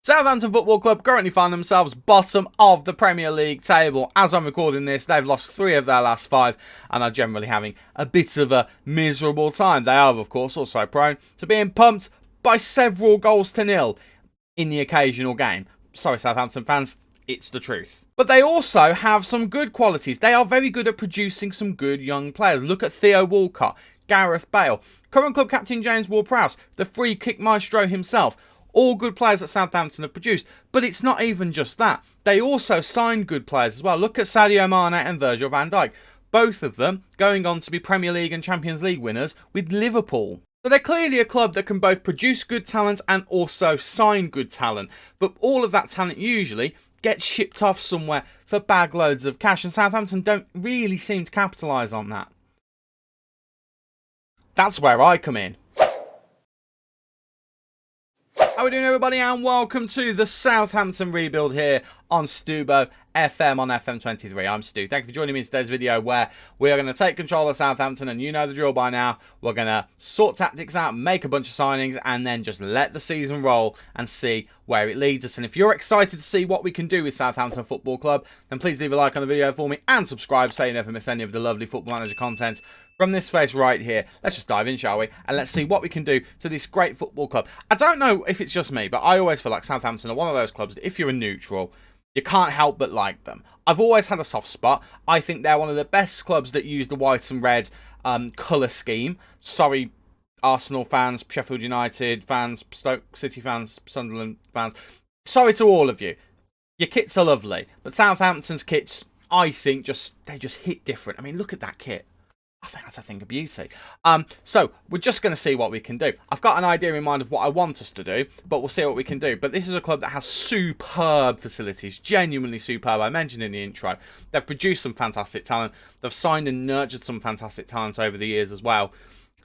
Southampton Football Club currently find themselves bottom of the Premier League table. As I'm recording this, they've lost 3 of their last 5 and are generally having a bit of a miserable time. They are, of course, also prone to being pumped by several goals to nil in the occasional game. Sorry, Southampton fans, it's the truth. But they also have some good qualities. They are very good at producing some good young players. Look at Theo Walcott, Gareth Bale, current club captain James Ward-Prowse, the free kick maestro himself. All good players that Southampton have produced. But it's not even just that. They also signed good players as well. Look at Sadio Mane and Virgil van Dijk. Both of them going on to be Premier League and Champions League winners with Liverpool. So they're clearly a club that can both produce good talent and also sign good talent. But all of that talent usually gets shipped off somewhere for bag loads of cash. And Southampton don't really seem to capitalise on that. That's where I come in. How are we doing, everybody, and welcome to the Southampton Rebuild here on Stubo FM on FM23. I'm Stu. Thank you for joining me in today's video where we are going to take control of Southampton, and you know the drill by now. We're going to sort tactics out, make a bunch of signings, and then just let the season roll and see where it leads us. And if you're excited to see what we can do with Southampton Football Club, then please leave a like on the video for me and subscribe so you never miss any of the lovely Football Manager content from this face right here. Let's just dive in, shall we? And let's see what we can do to this great football club. I don't know if it's just me, but I always feel like Southampton are one of those clubs that if you're a neutral, you can't help but like them. I've always had a soft spot. I think they're one of the best clubs that use the white and red colour scheme. Sorry, Arsenal fans, Sheffield United fans, Stoke City fans, Sunderland fans. Sorry to all of you. Your kits are lovely, but Southampton's kits, I think, they just hit different. I mean, look at that kit. I think that's a thing of beauty. So we're just going to see what we can do. I've got an idea in mind of what I want us to do, but we'll see what we can do. But this is a club that has superb facilities, genuinely superb. I mentioned in the intro, they've produced some fantastic talent. They've signed and nurtured some fantastic talent over the years as well.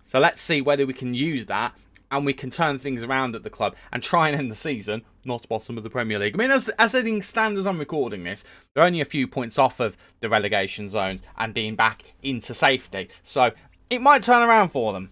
So let's see whether we can use that and we can turn things around at the club and try and end the season not bottom of the Premier League. I mean, as things stand as I'm recording this, they're only a few points off of the relegation zones and being back into safety. So it might turn around for them.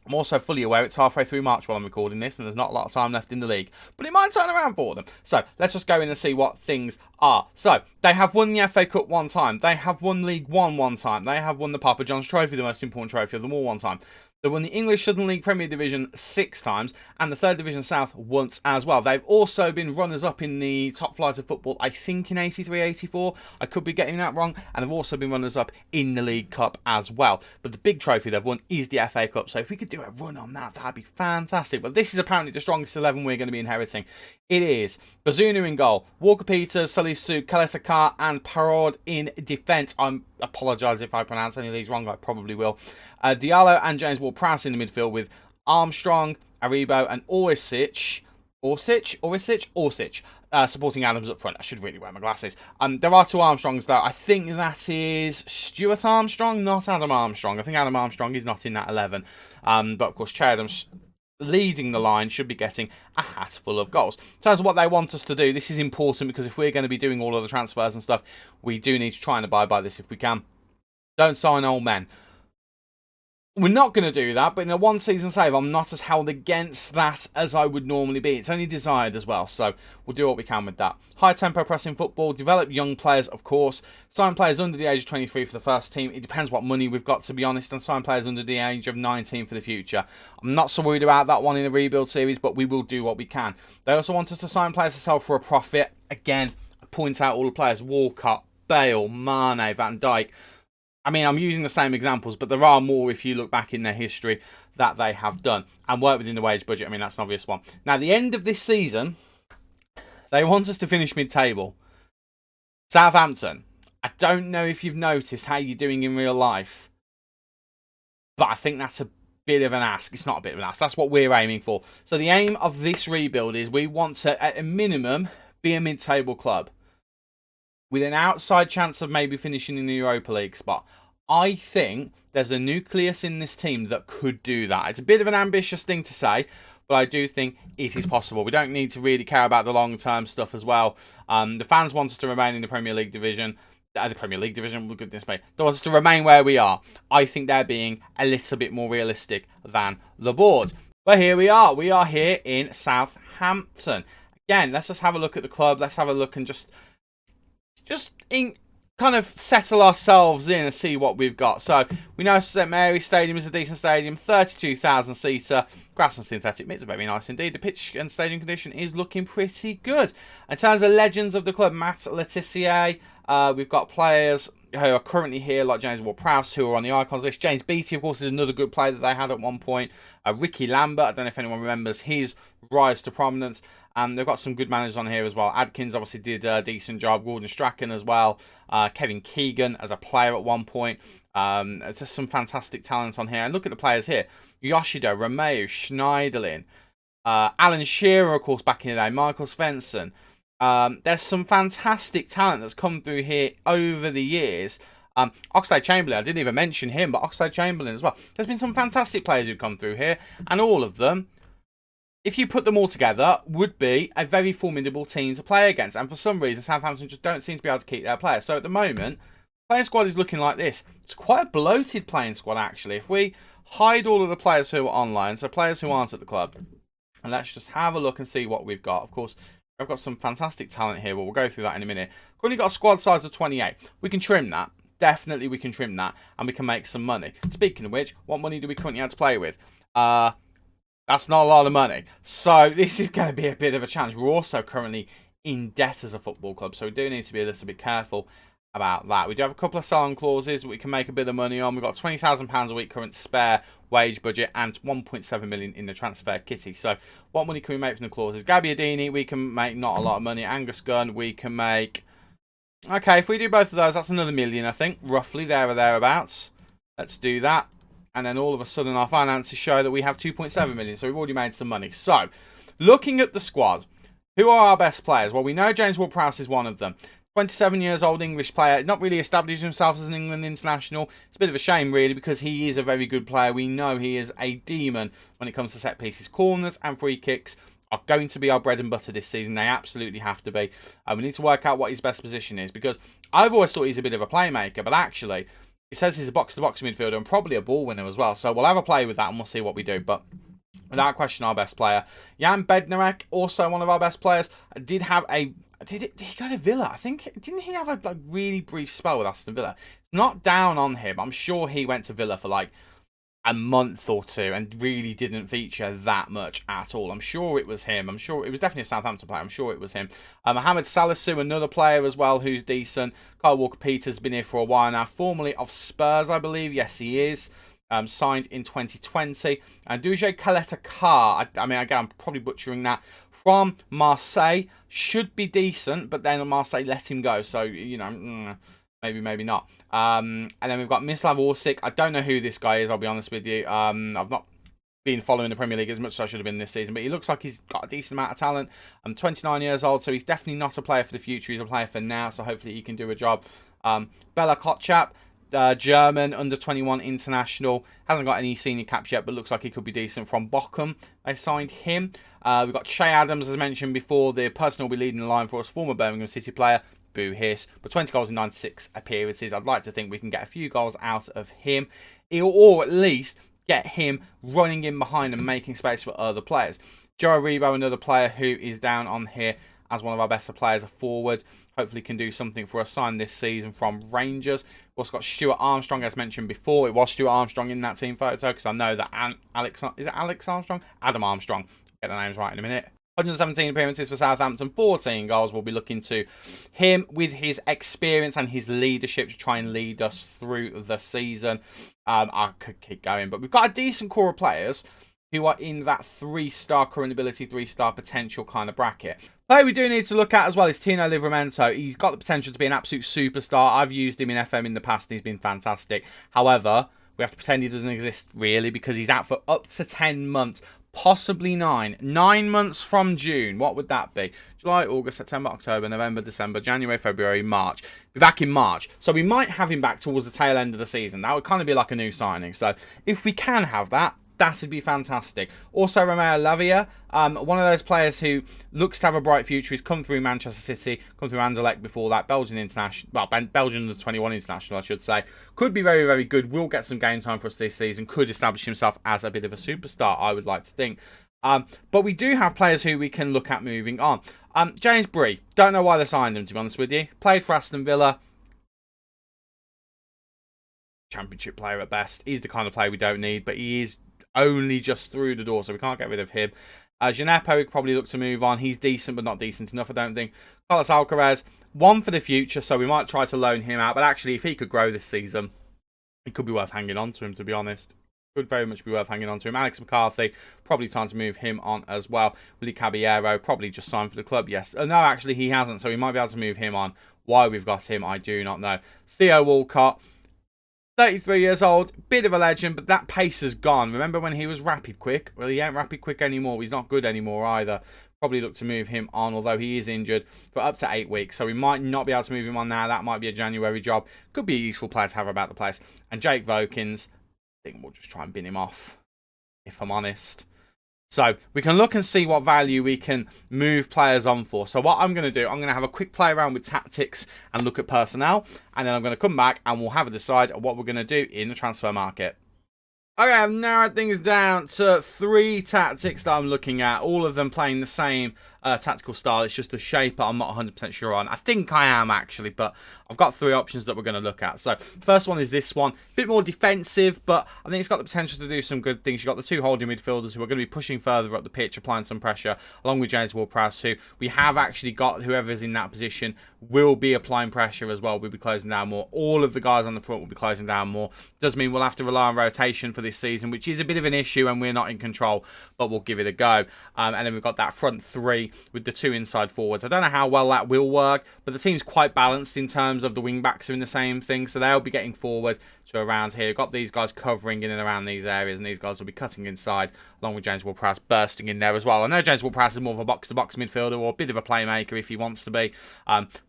I'm also fully aware it's halfway through March while I'm recording this and there's not a lot of time left in the league. But it might turn around for them. So let's just go in and see what things are. So they have won the FA Cup one time. They have won League One one time. They have won the Papa John's Trophy, the most important trophy of them all, one time. They won the English Southern League Premier Division 6 times and the 3rd Division South once as well. They've also been runners-up in the top flight of football, I think in 83-84. I could be getting that wrong. And they've also been runners-up in the League Cup as well. But the big trophy they've won is the FA Cup. So if we could do a run on that, that'd be fantastic. But this is apparently the strongest 11 we're going to be inheriting. It is Bazunu in goal, Walker-Peters, Salisu, Kaleta-Kar and Parod in defence. I apologise if I pronounce any of these wrong, I probably will. Diallo and James Ward-Prowse in the midfield with Armstrong, Aribo and Orsic supporting Adams up front. I should really wear my glasses. There are 2 Armstrongs though. I think that is Stuart Armstrong, not Adam Armstrong. I think Adam Armstrong is not in that 11. But of course, Che Adams leading the line should be getting a hat full of goals. In terms of what they want us to do, this is important because if we're going to be doing all of the transfers and stuff, we do need to try and abide by this if we can. Don't sign old men. We're not going to do that, but in a one-season save, I'm not as held against that as I would normally be. It's only desired as well, so we'll do what we can with that. High-tempo pressing football, develop young players, of course. Sign players under the age of 23 for the first team. It depends what money we've got, to be honest, and sign players under the age of 19 for the future. I'm not so worried about that one in the rebuild series, but we will do what we can. They also want us to sign players to sell for a profit. Again, I point out all the players: Walcott, Bale, Mane, Van Dijk. I mean, I'm using the same examples, but there are more if you look back in their history that they have done and work within the wage budget. I mean, that's an obvious one. Now, at the end of this season, they want us to finish mid-table. Southampton, I don't know if you've noticed how you're doing in real life, but I think that's a bit of an ask. It's not a bit of an ask. That's what we're aiming for. So the aim of this rebuild is we want to, at a minimum, be a mid-table club with an outside chance of maybe finishing in the Europa League spot. I think there's a nucleus in this team that could do that. It's a bit of an ambitious thing to say, but I do think it is possible. We don't need to really care about the long-term stuff as well. The fans want us to remain in the Premier League division. Goodness me. They want us to remain where we are. I think they're being a little bit more realistic than the board. But here we are. We are here in Southampton. again, let's just have a look at the club. Let's have a look and just kind of settle ourselves in and see what we've got. So we know St Mary Stadium is a decent stadium, 32,000 seater, grass and synthetic mix are very nice indeed. The pitch and stadium condition is looking pretty good. In terms of legends of the club, Matt Letitia, we've got players who are currently here like James Ward-Prowse, who are on the icons list. James Beattie, of course, is another good player that they had at one point. Ricky Lambert, I don't know if anyone remembers his rise to prominence. They've got some good managers on here as well. Adkins obviously did a decent job. Gordon Strachan as well. Kevin Keegan as a player at one point. There's just some fantastic talent on here. And look at the players here. Yoshida, Romeo, Schneiderlin. Alan Shearer, of course, back in the day. Michael Svensson. There's some fantastic talent that's come through here over the years. Oxlade-Chamberlain, I didn't even mention him, but Oxlade-Chamberlain as well. There's been some fantastic players who've come through here. And all of them, if you put them all together, would be a very formidable team to play against. And for some reason, Southampton just don't seem to be able to keep their players. So at the moment, playing squad is looking like this. It's quite a bloated playing squad, actually. If we hide all of the players who are online, so players who aren't at the club, and let's just have a look and see what we've got. Of course, I've got some fantastic talent here. We'll go through that in a minute. Currently got a squad size of 28. We can trim that. Definitely we can trim that, and we can make some money. Speaking of which, what money do we currently have to play with? That's not a lot of money. So this is going to be a bit of a challenge. We're also currently in debt as a football club, so we do need to be a little bit careful about that. We do have a couple of sell-on clauses that we can make a bit of money on. We've got £20,000 a week current spare wage budget and 1.7 million in the transfer kitty. So what money can we make from the clauses? Gabbiadini, we can make not a lot of money. Angus Gunn, we can make... Okay, if we do both of those, that's another million, I think. Roughly there or thereabouts. Let's do that. And then all of a sudden our finances show that we have 2.7 million. So we've already made some money. So, looking at the squad, who are our best players? Well, we know James Ward-Prowse is one of them. 27 years old English player. Not really established himself as an England international. It's a bit of a shame, really, because he is a very good player. We know he is a demon when it comes to set pieces. Corners and free kicks are going to be our bread and butter this season. They absolutely have to be. We need to work out what his best position is, because I've always thought he's a bit of a playmaker, but actually... It says he's a box-to-box midfielder and probably a ball winner as well. So we'll have a play with that and we'll see what we do. But without question, our best player. Jan Bednarek, also one of our best players. Did have a... Did he go to Villa? I think... Didn't he have a really brief spell with Aston Villa? Not down on him. I'm sure he went to Villa for like a month or two and really didn't feature that much at all. I'm sure it was him. I'm sure it was definitely a Southampton player. I'm sure it was him. Mohamed Salisu, another player as well who's decent. Kyle Walker-Peters been here for a while now. Formerly of Spurs, I believe. Yes, he is. Signed in 2020. And Duje Kaleta-Kar, I mean, again, I'm probably butchering that. From Marseille. Should be decent, but then Marseille let him go. So, you know... Maybe, maybe not. And then we've got Mislav Orsic. I don't know who this guy is, I'll be honest with you. I've not been following the Premier League as much as I should have been this season, but he looks like he's got a decent amount of talent. I'm 29 years old, so he's definitely not a player for the future. He's a player for now, so hopefully he can do a job. Bela Kotchap, German, under-21 international. Hasn't got any senior caps yet, but looks like he could be decent. From Bochum, they signed him. We've got Che Adams, as I mentioned before. The person who will be leading the line for us, former Birmingham City player. Boo hiss, but 20 goals in 96 appearances. I'd like to think we can get a few goals out of him, or at least get him running in behind and making space for other players. Joe Aribo, another player who is down on here as one of our better players, a forward. Hopefully can do something for us, signed this season from Rangers. We've also got Stuart Armstrong, as mentioned before. It was Stuart Armstrong in that team photo, because I know that Alex Armstrong? Adam Armstrong. Get the names right in a minute. 117 appearances for Southampton, 14 goals. We'll be looking to him with his experience and his leadership to try and lead us through the season. I could keep going, but we've got a decent core of players who are in that 3-star current ability, 3-star potential kind of bracket. Player we do need to look at as well is Tino Livramento. He's got the potential to be an absolute superstar. I've used him in FM in the past and he's been fantastic. However, we have to pretend he doesn't exist really, because he's out for up to 10 months. Possibly 9. 9 months from June. What would that be? July, August, September, October, November, December, January, February, March. Be back in March. So we might have him back towards the tail end of the season. That would kind of be like a new signing. So if we can have that, that would be fantastic. Also, Romeo Lavia, one of those players who looks to have a bright future. He's come through Manchester City, come through Anderlecht before that. Belgian international, well, Belgian under-21 international, I should say. Could be very, very good. Will get some game time for us this season. Could establish himself as a bit of a superstar, I would like to think. But we do have players who we can look at moving on. James Bree, don't know why they signed him, to be honest with you. Played for Aston Villa. Championship player at best. He's the kind of player we don't need, but he is only just through the door, so we can't get rid of him. Gineppo, we could probably look to move on. He's decent, but not decent enough, I don't think. Carlos Alcaraz, one for the future, so we might try to loan him out. But actually, if he could grow this season, it could be worth hanging on to him, to be honest. Could very much be worth hanging on to him. Alex McCarthy, probably time to move him on as well. Willie Caballero, probably just signed for the club, yes. No, actually, he hasn't, so we might be able to move him on. Why we've got him, I do not know. Theo Walcott, 33 years old, bit of a legend, but that pace has gone. Remember when he was rapid quick? Well, he ain't rapid quick anymore. He's not good anymore either. Probably look to move him on, although he is injured for up to 8 weeks. So we might not be able to move him on now. That might be a January job. Could be a useful player to have about the place. And Jake Vokins, I think we'll just try and bin him off, if I'm honest. So we can look and see what value we can move players on for. So what I'm going to do, I'm going to have a quick play around with tactics and look at personnel. And then I'm going to come back and we'll have a decide on what we're going to do in the transfer market. Okay, I've narrowed things down to 3 tactics that I'm looking at. All of them playing the same tactical style. It's just the shape I'm not 100% sure on. I think I am, actually, but I've got 3 options that we're going to look at. So, first one is this one. A bit more defensive, but I think it's got the potential to do some good things. You've got the 2 holding midfielders who are going to be pushing further up the pitch, applying some pressure, along with James Ward-Prowse, who we have actually got, whoever's in that position, will be applying pressure as well. We'll be closing down more. All of the guys on the front will be closing down more. Does mean we'll have to rely on rotation for this season, which is a bit of an issue and we're not in control, but we'll give it a go. And then we've got that front 3 with the 2 inside forwards. I don't know how well that will work, but the team's quite balanced in terms of the wing backs are in the same thing, so they'll be getting forward to around here. We've got these guys covering in and around these areas, and these guys will be cutting inside, along with James Ward-Prowse bursting in there as well. I know James Ward-Prowse is more of a box-to-box midfielder or a bit of a playmaker if he wants to be,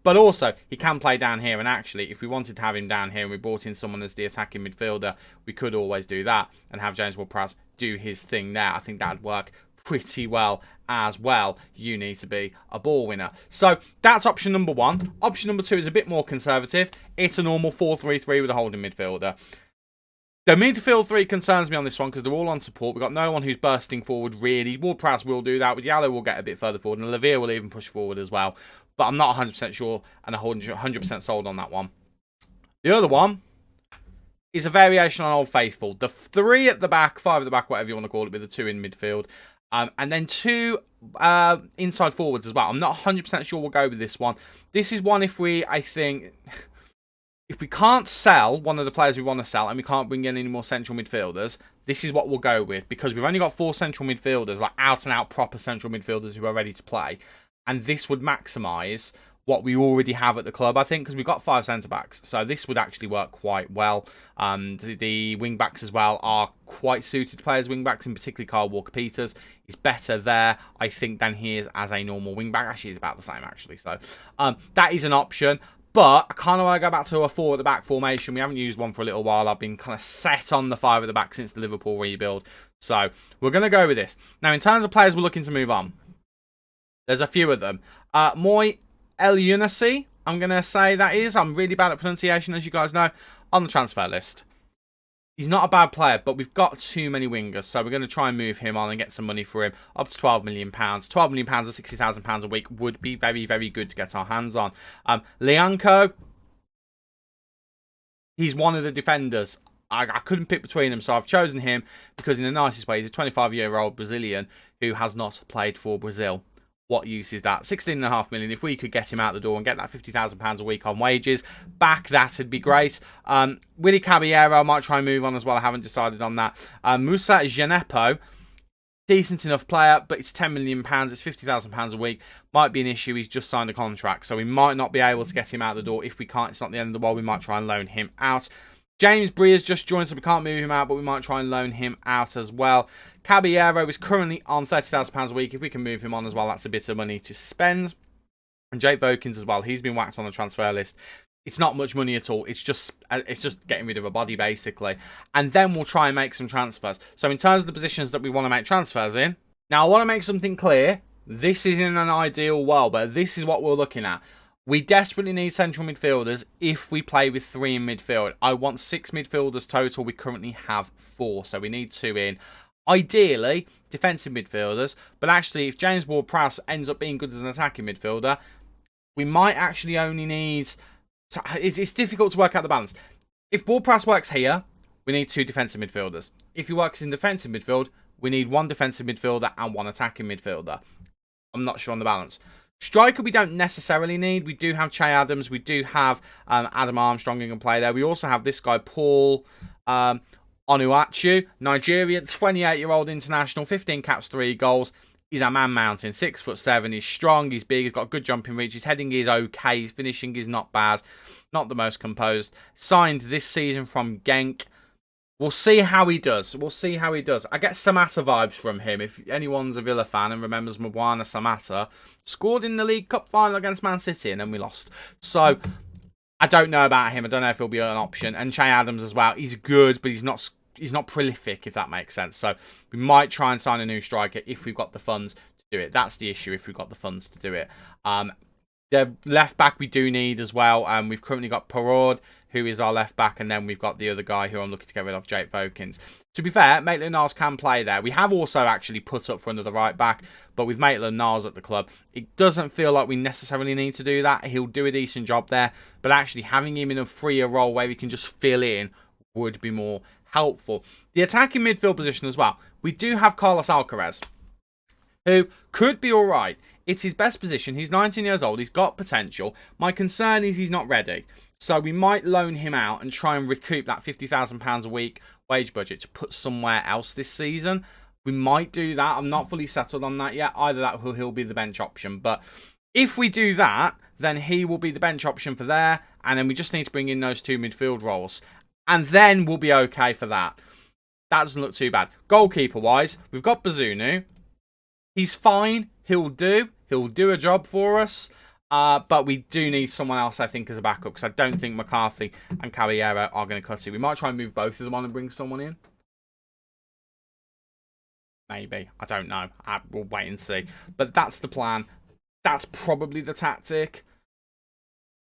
but also he can play down here, and actually if we wanted to have him down here and we brought in someone as the attacking midfielder, we could always do that and have James Ward-Prowse do his thing there. I think that'd work pretty well as well. You need to be a ball winner. So that's option number 1. Option number 2 is a bit more conservative. It's a normal 4-3-3 with a holding midfielder. The midfield 3 concerns me on this one because they're all on support. We've got no one who's bursting forward really. Ward-Prowse will do that. With Yallo, we'll get a bit further forward, and Levere will even push forward as well. But I'm not 100% sure and 100% sold on that one. The other one is a variation on Old Faithful. The 3 at the back, 5 at the back, whatever you want to call it, with the 2 in midfield. And then 2 inside forwards as well. I'm not 100% sure we'll go with this one. This is one if we can't sell one of the players we want to sell and we can't bring in any more central midfielders, this is what we'll go with. Because we've only got 4 central midfielders, like out-and-out proper central midfielders who are ready to play. And this would maximise what we already have at the club, I think, because we've got 5 centre-backs. So this would actually work quite well. The wing-backs as well are quite suited to play as wing-backs, and particularly Kyle Walker-Peters. He's better there, I think, than he is as a normal wing-back. Actually, he's about the same, actually. So that is an option. But I kind of want to go back to a 4 at the back formation. We haven't used one for a little while. I've been kind of set on the 5 at the back since the Liverpool rebuild. So we're going to go with this. Now, in terms of players we're looking to move on, there's a few of them. Moy El Younussi, I'm going to say that is. I'm really bad at pronunciation, as you guys know, on the transfer list. He's not a bad player, but we've got too many wingers, so we're going to try and move him on and get some money for him, up to £12 million. £12 million or £60,000 a week would be very, very good to get our hands on. Lianco, he's one of the defenders. I couldn't pick between them, so I've chosen him because in the nicest way, he's a 25-year-old Brazilian who has not played for Brazil. What use is that? $16.5 million. If we could get him out the door and get that £50,000 a week on wages back, that'd be great. Willie Caballero, I might try and move on as well. I haven't decided on that. Moussa Gineppo, decent enough player, but it's £10 million. It's £50,000 a week. Might be an issue. He's just signed a contract, so we might not be able to get him out the door. If we can't, it's not the end of the world. We might try and loan him out. James Bree has just joined, so we can't move him out, but we might try and loan him out as well. Caballero is currently on £30,000 a week. If we can move him on as well, that's a bit of money to spend. And Jake Vokins as well. He's been whacked on the transfer list. It's not much money at all. It's just getting rid of a body, basically. And then we'll try and make some transfers. So in terms of the positions that we want to make transfers in, now I want to make something clear. This isn't an ideal world, but this is what we're looking at. We desperately need central midfielders if we play with 3 in midfield. I want 6 midfielders total. We currently have 4, so we need 2 in. Ideally, defensive midfielders, but actually if James Ward-Prowse ends up being good as an attacking midfielder, we might actually only need... It's difficult to work out the balance. If Ward-Prowse works here, we need 2 defensive midfielders. If he works in defensive midfield, we need 1 defensive midfielder and 1 attacking midfielder. I'm not sure on the balance. Striker we don't necessarily need. We do have Che Adams. We do have Adam Armstrong who can play there. We also have this guy, Paul Onuachu, Nigerian, 28-year-old international, 15 caps, 3 goals. He's a man mountain, 6'7". He's strong, he's big, he's got good jumping reach. His heading is okay, his finishing is not bad. Not the most composed. Signed this season from Genk. We'll see how he does. We'll see how he does. I get Samatta vibes from him. If anyone's a Villa fan and remembers Mbwana Samatta, scored in the League Cup final against Man City and then we lost. So, I don't know about him. I don't know if he'll be an option. And Che Adams as well. He's good, but he's not prolific, if that makes sense. So, we might try and sign a new striker if we've got the funds to do it. That's the issue, if we've got the funds to do it. The left back we do need as well. We've currently got Perraud, who is our left back, and then we've got the other guy who I'm looking to get rid of, Jake Vokins. To be fair, Maitland-Niles can play there. We have also actually put up for another right back, but with Maitland-Niles at the club, it doesn't feel like we necessarily need to do that. He'll do a decent job there, but actually having him in a freer role where he can just fill in would be more helpful. The attacking midfield position as well. We do have Carlos Alcaraz, who could be all right. It's his best position. He's 19 years old. He's got potential. My concern is he's not ready. So we might loan him out and try and recoup that £50,000 a week wage budget to put somewhere else this season. We might do that. I'm not fully settled on that yet. Either that or he'll be the bench option. But if we do that, then he will be the bench option for there. And then we just need to bring in those 2 midfield roles. And then we'll be okay for that. That doesn't look too bad. Goalkeeper-wise, we've got Bazunu. He's fine. He'll do. He'll do a job for us. But we do need someone else, I think, as a backup. Because I don't think McCarthy and Caballero are going to cut it. We might try and move both of them on and bring someone in. Maybe. I don't know. We'll wait and see. But that's the plan. That's probably the tactic.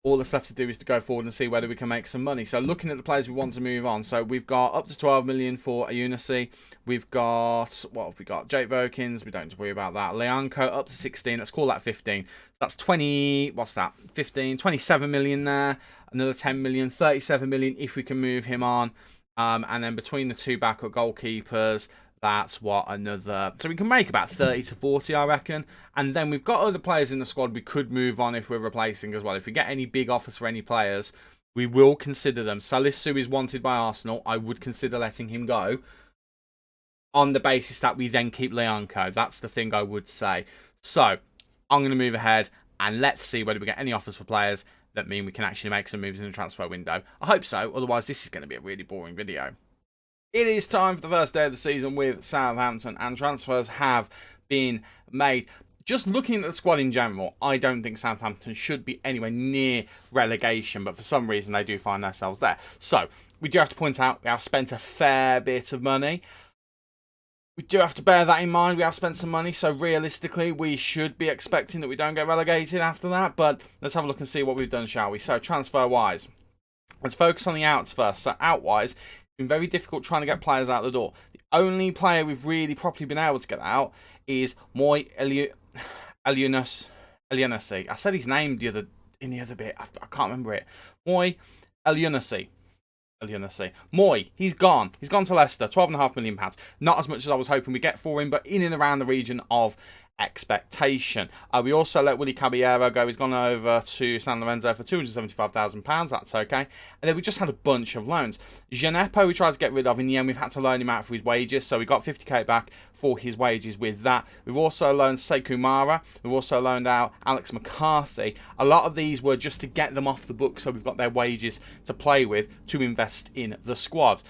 All that's left to do is to go forward and see whether we can make some money. So looking at the players we want to move on. So we've got up to 12 million for Ayunasi. We've got, what have we got? Jake Vokins. We don't have to worry about that. Leanco up to 16. Let's call that 15. That's 20, what's that? 15, 27 million there. Another 10 million, 37 million if we can move him on. And then between the 2 backup goalkeepers, that's what, another... So we can make about 30 to 40, I reckon. And then we've got other players in the squad we could move on if we're replacing as well. If we get any big offers for any players, we will consider them. Salisu is wanted by Arsenal. I would consider letting him go on the basis that we then keep Leanco. That's the thing I would say. So, I'm going to move ahead and let's see whether we get any offers for players that mean we can actually make some moves in the transfer window. I hope so. Otherwise, this is going to be a really boring video. It is time for the first day of the season with Southampton, and transfers have been made. Just looking at the squad in general, I don't think Southampton should be anywhere near relegation, but for some reason they do find themselves there. So, we do have to point out we have spent a fair bit of money. We do have to bear that in mind. We have spent some money, so realistically we should be expecting that we don't get relegated after that, but let's have a look and see what we've done, shall we? So, transfer-wise, let's focus on the outs first. So, out-wise, been very difficult trying to get players out the door. The only player we've really properly been able to get out is Moi Elyounoussi. I said his name in the other bit. I can't remember it. Moi Elyounoussi. Moi, he's gone. He's gone to Leicester. £12.5 million. Not as much as I was hoping we'd get for him, but in and around the region of expectation. We also let Willy Caballero go. He's gone over to San Lorenzo for £275,000. That's okay. And then we just had a bunch of loans. Gineppo we tried to get rid of. In the end, we've had to loan him out for his wages. So we got 50k back for his wages with that. We've also loaned Sekou Mara. We've also loaned out Alex McCarthy. A lot of these were just to get them off the book so we've got their wages to play with to invest in the squad.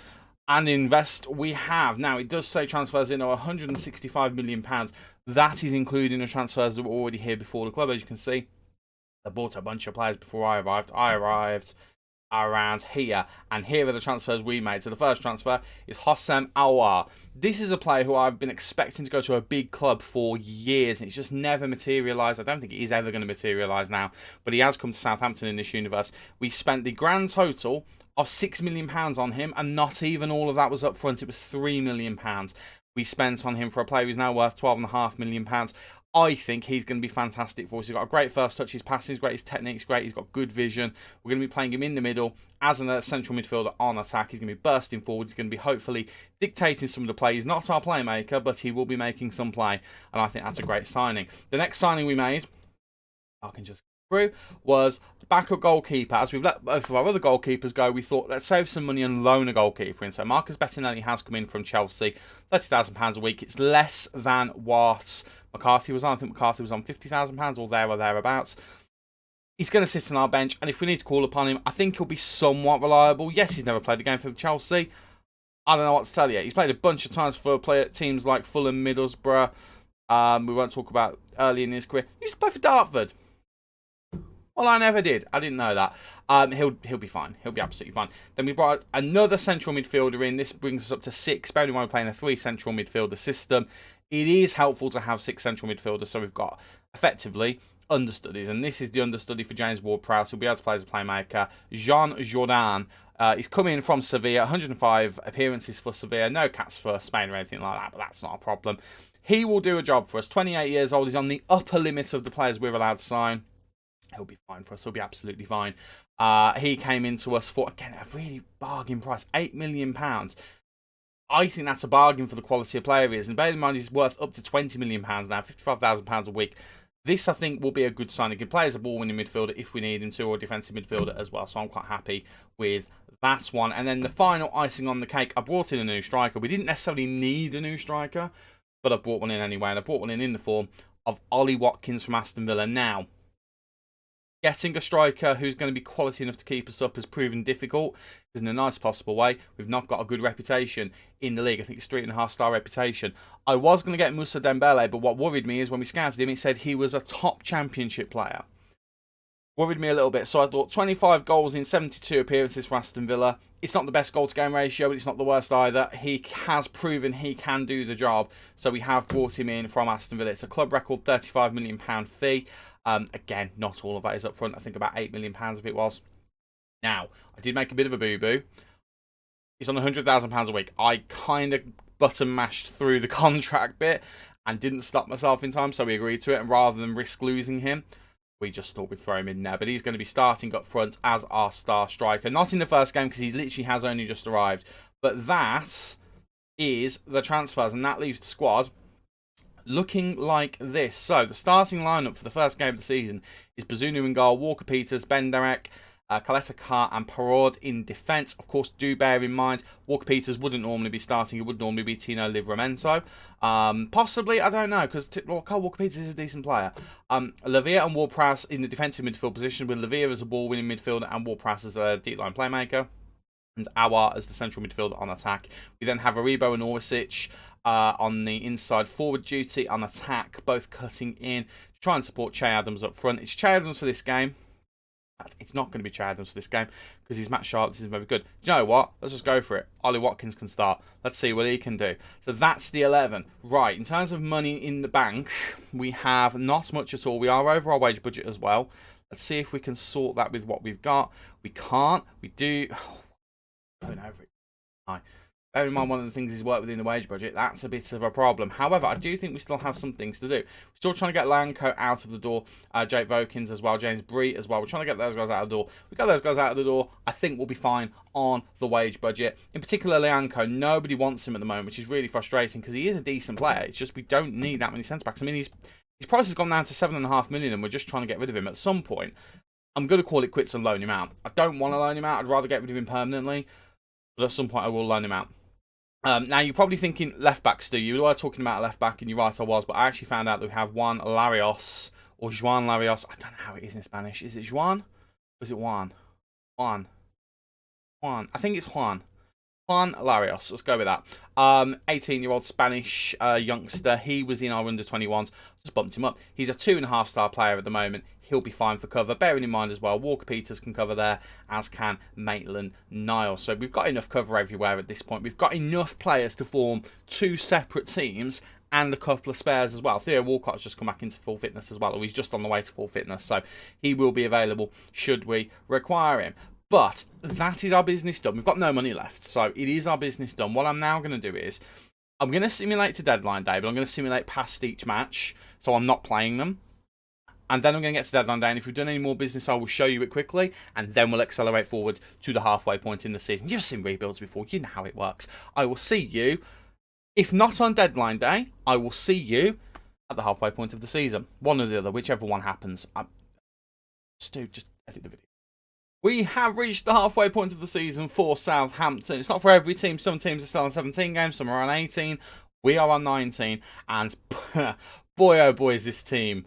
And invest we have. Now, it does say transfers in are £165 million. That is including the transfers that were already here before the club. As you can see, I bought a bunch of players before I arrived. I arrived around here. And here are the transfers we made. So the first transfer is Hossam Aouar. This is a player who I've been expecting to go to a big club for years. And it's just never materialised. I don't think it is ever going to materialise now. But he has come to Southampton in this universe. We spent the grand total of £6 million on him, and not even all of that was up front. It was £3 million. we spent on him for a player who's now worth £12.5 million. I think he's going to be fantastic for us. He's got a great first touch, his passing is great, his technique's great, he's got good vision. We're going to be playing him in the middle as a central midfielder on attack. He's going to be bursting forward, he's going to be hopefully dictating some of the play. He's not our playmaker, but he will be making some play, and I think that's a great signing. The next signing we made, I can just through, was backup goalkeeper. As we've let both of our other goalkeepers go, we thought let's save some money and loan a goalkeeper in. So Marcus Bettinelli has come in from Chelsea, £30,000 a week. It's less than what McCarthy was on. I think McCarthy was on £50,000 or thereabouts. He's going to sit on our bench, and if we need to call upon him, I think he'll be somewhat reliable. Yes, he's never played a game for Chelsea. I don't know what to tell you. He's played a bunch of times for teams like Fulham, Middlesbrough. We won't talk about early in his career. He used to play for Dartford. Well, I never did. I didn't know that. He'll be fine. He'll be absolutely fine. Then we brought another central midfielder in. This brings us up to 6. Bearing in mind we're playing a 3 central midfielder system. It is helpful to have 6 central midfielders. So we've got, effectively, understudies. And this is the understudy for James Ward-Prowse. He'll be able to play as a playmaker. Jean Jordan. He's come in from Sevilla. 105 appearances for Sevilla. No caps for Spain or anything like that. But that's not a problem. He will do a job for us. 28 years old. He's on the upper limit of the players we're allowed to sign. He'll be fine for us. He'll be absolutely fine. He came into us for, again, a really bargain price. £8 million. I think that's a bargain for the quality of player he is. And bear in mind, he's worth up to £20 million now, £55,000 a week. This, I think, will be a good sign. He can play as a ball-winning midfielder if we need him to, or a defensive midfielder as well. So I'm quite happy with that one. And then the final icing on the cake, I brought in a new striker. We didn't necessarily need a new striker, but I brought one in anyway. And I brought one in the form of Ollie Watkins from Aston Villa. Now, getting a striker who's going to be quality enough to keep us up has proven difficult, because in a nice possible way, we've not got a good reputation in the league. I think it's 3.5-star reputation. I was going to get Moussa Dembele, but what worried me is when we scouted him, it said he was a top championship player. Worried me a little bit. So I thought 25 goals in 72 appearances for Aston Villa. It's not the best goal-to-game ratio, but it's not the worst either. He has proven he can do the job, so we have brought him in from Aston Villa. It's a club record £35 million fee. Again, not all of that is up front. I think about £8 million if it was. Now, I did make a bit of a boo-boo. He's on £100,000 a week. I kind of button mashed through the contract bit and didn't stop myself in time, so we agreed to it. And rather than risk losing him, we just thought we'd throw him in there. But he's going to be starting up front as our star striker. Not in the first game, because he literally has only just arrived. But that is the transfers, and that leaves the squad looking like this. So the starting lineup for the first game of the season is Bazunu in goal, Walker-Peters, Benderek, Caleta Carr and Perraud in defence. Of course, do bear in mind, Walker-Peters wouldn't normally be starting. It would normally be Tino Livramento. Possibly, I don't know, because Walker-Peters is a decent player. Lavia and Ward-Prowse in the defensive midfield position, with Lavia as a ball-winning midfielder and Ward-Prowse as a deep-line playmaker, and Awar as the central midfielder on attack. We then have Aribo and Orisic on the inside forward duty on attack, both cutting in to try and support Che Adams up front. It's Che Adams for this game. It's not going to be Che Adams for this game because he's Matt Sharp. This isn't very good. Do you know what? Let's just go for it. Ollie Watkins can start. Let's see what he can do. So that's the 11. Right, in terms of money in the bank, we have not much at all. We are over our wage budget as well. Let's see if we can sort that with what we've got. We can't. We do. Going over it. Hi. Bear in mind, one of the things is work within the wage budget. That's a bit of a problem. However, I do think we still have some things to do. We're still trying to get Lanco out of the door. Jake Vokins as well. James Bree as well. We're trying to get those guys out of the door. We got those guys out of the door. I think we'll be fine on the wage budget. In particular, Lanco. Nobody wants him at the moment, which is really frustrating because he is a decent player. It's just we don't need that many centre-backs. I mean, his price has gone down to £7.5 million and we're just trying to get rid of him. At some point, I'm going to call it quits and loan him out. I don't want to loan him out. I'd rather get rid of him permanently. But at some point, I will loan him out. Now, you're probably thinking left-back, Stu. You were talking about left-back, and you're right, I was. But I actually found out that we have Juan Larios, or Juan Larios. I don't know how it is in Spanish. Is it Juan? Or is it Juan? Juan. I think it's Juan. Juan Larios. Let's go with that. 18-year-old Spanish youngster. He was in our under-21s. Just bumped him up. He's a 2.5-star player at the moment. He'll be fine for cover. Bearing in mind as well, Walker-Peters can cover there, as can Maitland-Niles. So we've got enough cover everywhere at this point. We've got enough players to form two separate teams and a couple of spares as well. Theo Walcott's just come back into full fitness as well, or he's just on the way to full fitness. So he will be available should we require him. But that is our business done. We've got no money left, so it is our business done. What I'm now going to do is I'm going to simulate to deadline day, but I'm going to simulate past each match, so I'm not playing them. And then I'm going to get to deadline day, and if we've done any more business, I will show you it quickly, and then we'll accelerate forward to the halfway point in the season. You've seen rebuilds before, you know how it works. I will see you, if not on deadline day, I will see you at the halfway point of the season. One or the other, whichever one happens. Stu, just edit the video. We have reached the halfway point of the season for Southampton. It's not for every team. Some teams are still on 17 games, some are on 18. We are on 19, and boy oh boy is this team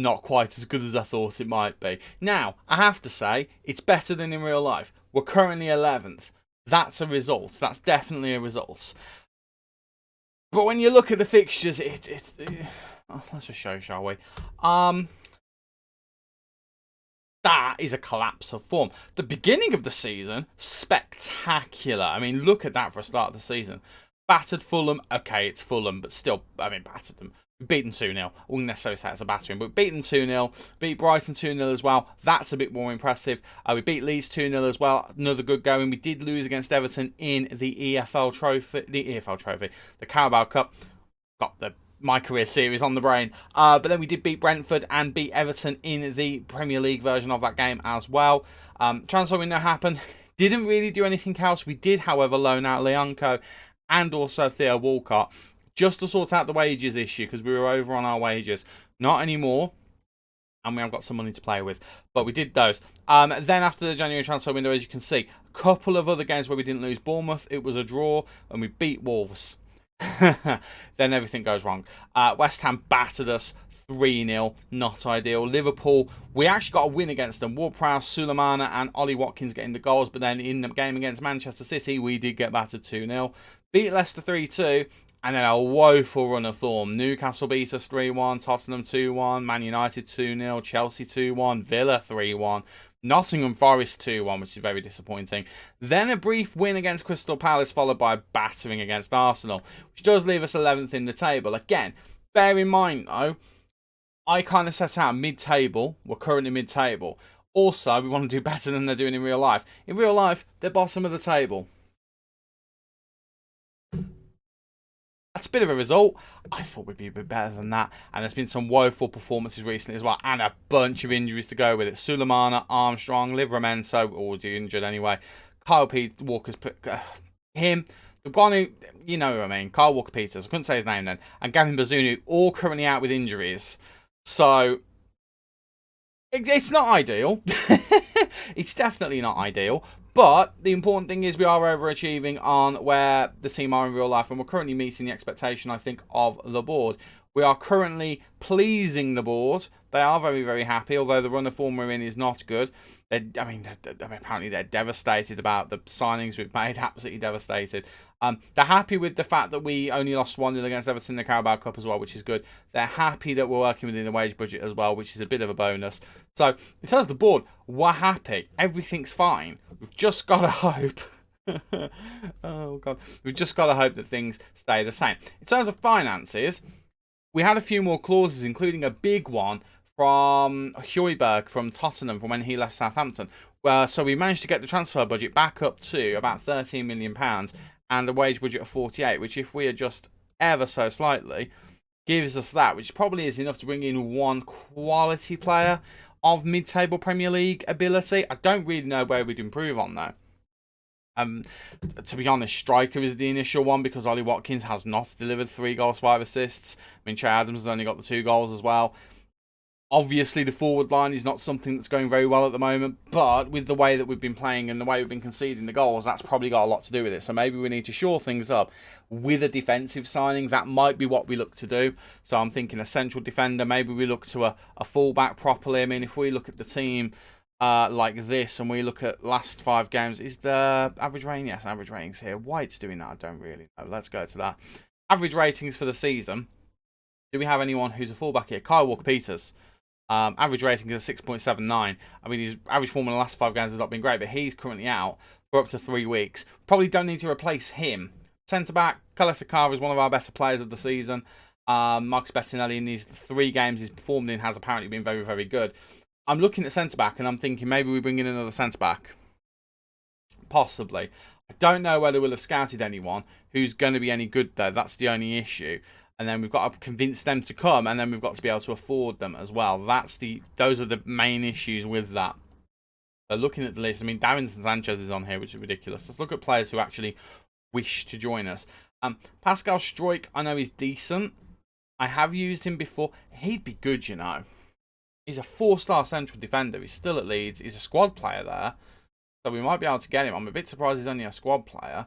not quite as good as I thought it might be. Now, I have to say, it's better than in real life. We're currently 11th. That's a result. That's definitely a result. But when you look at the fixtures, let's just show, shall we? That is a collapse of form. The beginning of the season, spectacular. I mean, look at that for a start of the season. Battered Fulham. Okay, it's Fulham, but still, I mean, battered them. Beaten 2-0. I wouldn't necessarily say it's a battering, but beaten 2-0. Beat Brighton 2-0 as well. That's a bit more impressive. We beat Leeds 2-0 as well. Another good going. We did lose against Everton in the EFL Trophy. The Carabao Cup. Got my career series on the brain. But then we did beat Brentford and beat Everton in the Premier League version of that game as well. Transfer window happened. Didn't really do anything else. We did, however, loan out Leonco and also Theo Walcott, just to sort out the wages issue, because we were over on our wages. Not anymore, and we have got some money to play with, but we did those. Then after the January transfer window, as you can see, a couple of other games where we didn't lose. Bournemouth, it was a draw, and we beat Wolves. Then everything goes wrong. West Ham battered us 3-0, not ideal. Liverpool, we actually got a win against them. Ward-Prowse, Sulemana and Ollie Watkins getting the goals, but then in the game against Manchester City, we did get battered 2-0. Beat Leicester 3-2. And then a woeful run of form. Newcastle beat us 3-1, Tottenham 2-1, Man United 2-0, Chelsea 2-1, Villa 3-1, Nottingham Forest 2-1, which is very disappointing. Then a brief win against Crystal Palace, followed by a battering against Arsenal, which does leave us 11th in the table. Again, bear in mind though, I kind of set out mid-table. We're currently mid-table. Also, we want to do better than they're doing in real life. In real life, they're bottom of the table. That's a bit of a result. I thought we'd be a bit better than that. And there's been some woeful performances recently as well. And a bunch of injuries to go with it. Sulemana, Armstrong, Livramento, already injured anyway. Kyle Walker's him. The one who, you know what I mean. Kyle Walker-Peters. I couldn't say his name then. And Gavin Bazunu, all currently out with injuries. So, it's not ideal. It's definitely not ideal. But the important thing is we are overachieving on where the team are in real life, and we're currently meeting the expectation, I think, of the board. We are currently pleasing the board. They are very, very happy, although the run of form we're in is not good. Apparently they're devastated about the signings we've made, absolutely devastated. They're happy with the fact that we only lost 1-0 against Everton in the Carabao Cup as well, which is good. They're happy that we're working within the wage budget as well, which is a bit of a bonus. So, in terms of the board, we're happy. Everything's fine. We've just got to hope. Oh, God. We've just got to hope that things stay the same. In terms of finances, we had a few more clauses, including a big one from Højbjerg from Tottenham from when he left Southampton. So we managed to get the transfer budget back up to about £13 million and a wage budget of 48, which if we adjust ever so slightly, gives us that, which probably is enough to bring in one quality player of mid-table Premier League ability. I don't really know where we'd improve on though. To be honest, striker is the initial one because Ollie Watkins has not delivered 3 goals, 5 assists. I mean, Che Adams has only got the 2 goals as well. Obviously, the forward line is not something that's going very well at the moment, but with the way that we've been playing and the way we've been conceding the goals, that's probably got a lot to do with it. So maybe we need to shore things up with a defensive signing. That might be what we look to do. So I'm thinking a central defender. Maybe we look to a fullback properly. I mean, if we look at the team like this and we look at last 5 games, is the average rating? Yes, average ratings here. Why it's doing that, I don't really know. Let's go to that. Average ratings for the season. Do we have anyone who's a fullback here? Kyle Walker-Peters. Average rating is a 6.79. I mean, his average form in the last 5 games has not been great, but he's currently out for up to 3 weeks. Probably don't need to replace him. Centre-back, Kaleta is one of our better players of the season. Marcus Bettinelli in these 3 games he's performed in has apparently been very, very good. I'm looking at centre-back and I'm thinking maybe we bring in another centre-back. Possibly. I don't know whether we'll have scouted anyone who's going to be any good there. That's the only issue. And then we've got to convince them to come, and then we've got to be able to afford them as well. Those are the main issues with that. So looking at the list, I mean, Davinson Sanchez is on here, which is ridiculous. Let's look at players who actually wish to join us. Pascal Struijk, I know he's decent. I have used him before. He'd be good, you know. He's a 4-star central defender. He's still at Leeds. He's a squad player there. So we might be able to get him. I'm a bit surprised he's only a squad player.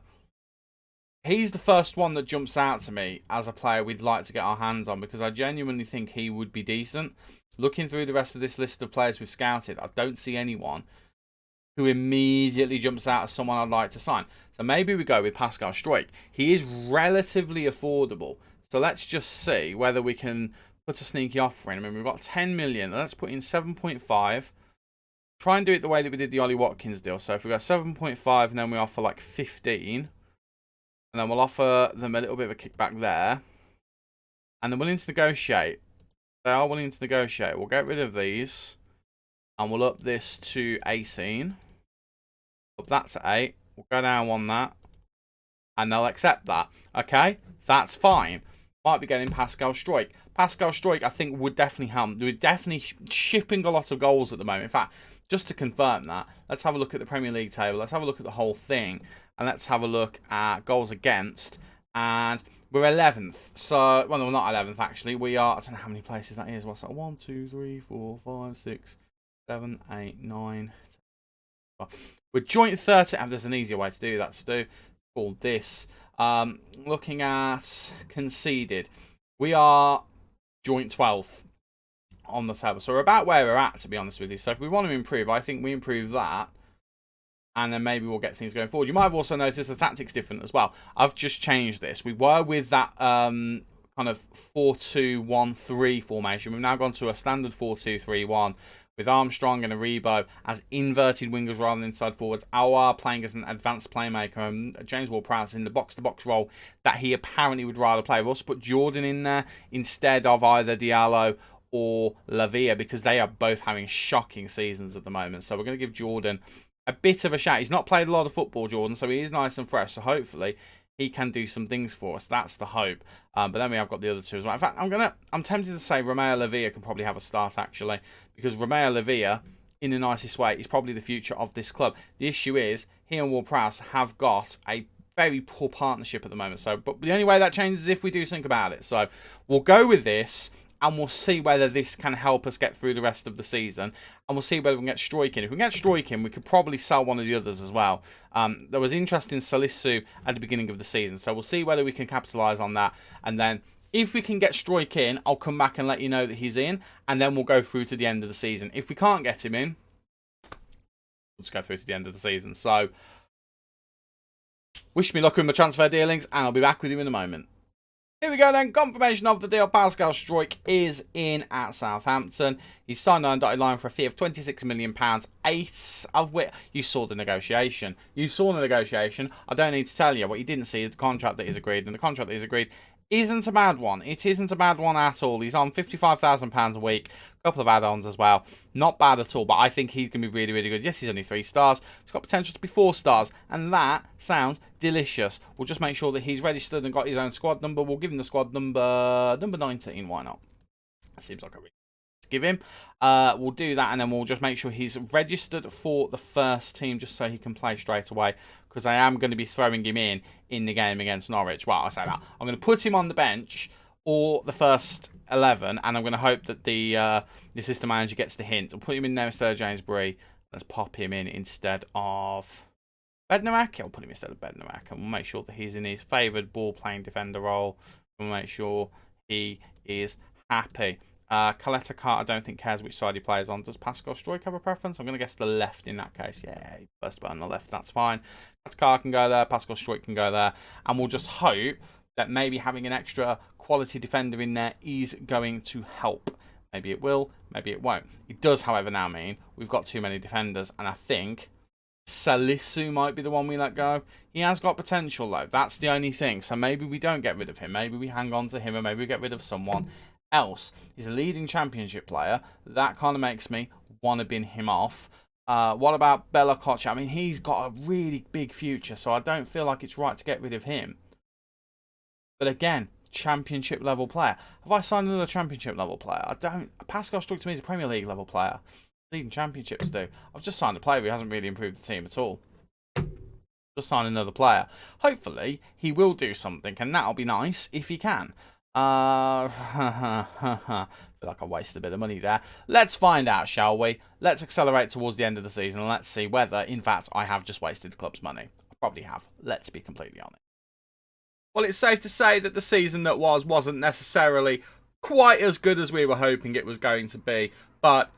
He's the first one that jumps out to me as a player we'd like to get our hands on, because I genuinely think he would be decent. Looking through the rest of this list of players we've scouted, I don't see anyone who immediately jumps out as someone I'd like to sign. So maybe we go with Pascal Struijk. He is relatively affordable. So let's just see whether we can put a sneaky offer in. I mean, we've got 10 million. Let's put in 7.5. Try and do it the way that we did the Ollie Watkins deal. So if we go 7.5 and then we offer like 15. And then we'll offer them a little bit of a kickback there. And they're willing to negotiate. They are willing to negotiate. We'll get rid of these. And we'll up this to 18. Up that to 8. We'll go down on that. And they'll accept that. Okay? That's fine. Might be getting Pascal Struijk. Pascal Struijk, I think, would definitely help. We're definitely shipping a lot of goals at the moment. In fact, just to confirm that, let's have a look at the Premier League table. Let's have a look at the whole thing. And let's have a look at goals against. And we're 11th. So, well, no, not 11th, actually. We are, I don't know how many places that is. What's that? 1, 2, 3, 4, 5, 6, 7, 8, 9, 10. We're joint 30. There's an easier way to do that, Stu. Called this. Looking at conceded. We are joint 12th on the table. So we're about where we're at, to be honest with you. So if we want to improve, I think we improve that. And then maybe we'll get things going forward. You might have also noticed the tactics different as well. I've just changed this. We were with that kind of 4-2-1-3 formation. We've now gone to a standard 4-2-3-1 with Armstrong and Aribo as inverted wingers rather than inside forwards. Aouar playing as an advanced playmaker. And James Ward-Prowse in the box-to-box role that he apparently would rather play. We've also put Jordan in there instead of either Diallo or Lavia, because they are both having shocking seasons at the moment. So we're going to give Jordan a bit of a shout. He's not played a lot of football, Jordan, so he is nice and fresh. So hopefully he can do some things for us. That's the hope. But then we have got the other two as well. In fact, I'm tempted to say Romeo Lavia can probably have a start, actually, because Romeo Lavia, in the nicest way, is probably the future of this club. The issue is he and Ward-Prowse have got a very poor partnership at the moment. So, but the only way that changes is if we do think about it. So we'll go with this. And we'll see whether this can help us get through the rest of the season. And we'll see whether we can get Struijk in. If we can get Struijk in, we could probably sell one of the others as well. There was interest in Salisu at the beginning of the season. So we'll see whether we can capitalise on that. And then if we can get Struijk in, I'll come back and let you know that he's in. And then we'll go through to the end of the season. If we can't get him in, we'll just go through to the end of the season. So wish me luck with my transfer dealings. And I'll be back with you in a moment. Here we go then, confirmation of the deal. Pascal Struijk is in at Southampton. He's signed on dotted line for a fee of £26 million, 8 of which you saw the negotiation. You saw the negotiation. I don't need to tell you. What you didn't see is the contract that he's agreed, and the contract that he's agreed isn't a bad one. It isn't a bad one at all. He's on £55,000 a week, a couple of add-ons as well. Not bad at all, but I think he's going to be really, really good. Yes, he's only 3 stars. He's got potential to be 4 stars, and that sounds delicious. We'll just make sure that he's registered and got his own squad number. We'll give him the squad number 19. Why not? That seems like a really to give him. We'll do that, and then we'll just make sure he's registered for the first team just so he can play straight away, because I am going to be throwing him in the game against Norwich. Well, I say that. I'm going to put him on the bench or the first 11, and I'm going to hope that the assistant manager gets the hint. I'll put him in there instead of James Bree. Let's pop him in instead of Bednarek. I'll put him instead of Bednarek, and we'll make sure that he's in his favoured ball-playing defender role. We'll make sure he is happy. Coletta Cart, I don't think cares which side he plays on. Does Pascal Struijk have a preference? I'm going to guess the left in that case. Yeah, first button on the left, that's fine. Coletta Cart can go there, Pascal Struijk can go there. And we'll just hope that maybe having an extra quality defender in there is going to help. Maybe it will, maybe it won't. It does, however, now mean we've got too many defenders. And I think Salisu might be the one we let go. He has got potential, though. That's the only thing. So maybe we don't get rid of him. Maybe we hang on to him, or maybe we get rid of someone else. He's a leading championship player. That kind of makes me want to bin him off. What about Bella Koch? I mean, he's got a really big future, so I don't feel like it's right to get rid of him. But again, championship level player. Have I signed another championship level player? I don't. Pascal struck to me as a Premier League level player. Leading championships do. I've just signed a player who hasn't really improved the team at all. Just sign another player. Hopefully, he will do something, and that'll be nice if he can. I feel like I wasted a bit of money there. Let's find out, shall we? Let's accelerate towards the end of the season, and let's see whether, in fact, I have just wasted the club's money. I probably have. Let's be completely honest. Well, it's safe to say that the season that wasn't necessarily quite as good as we were hoping it was going to be, but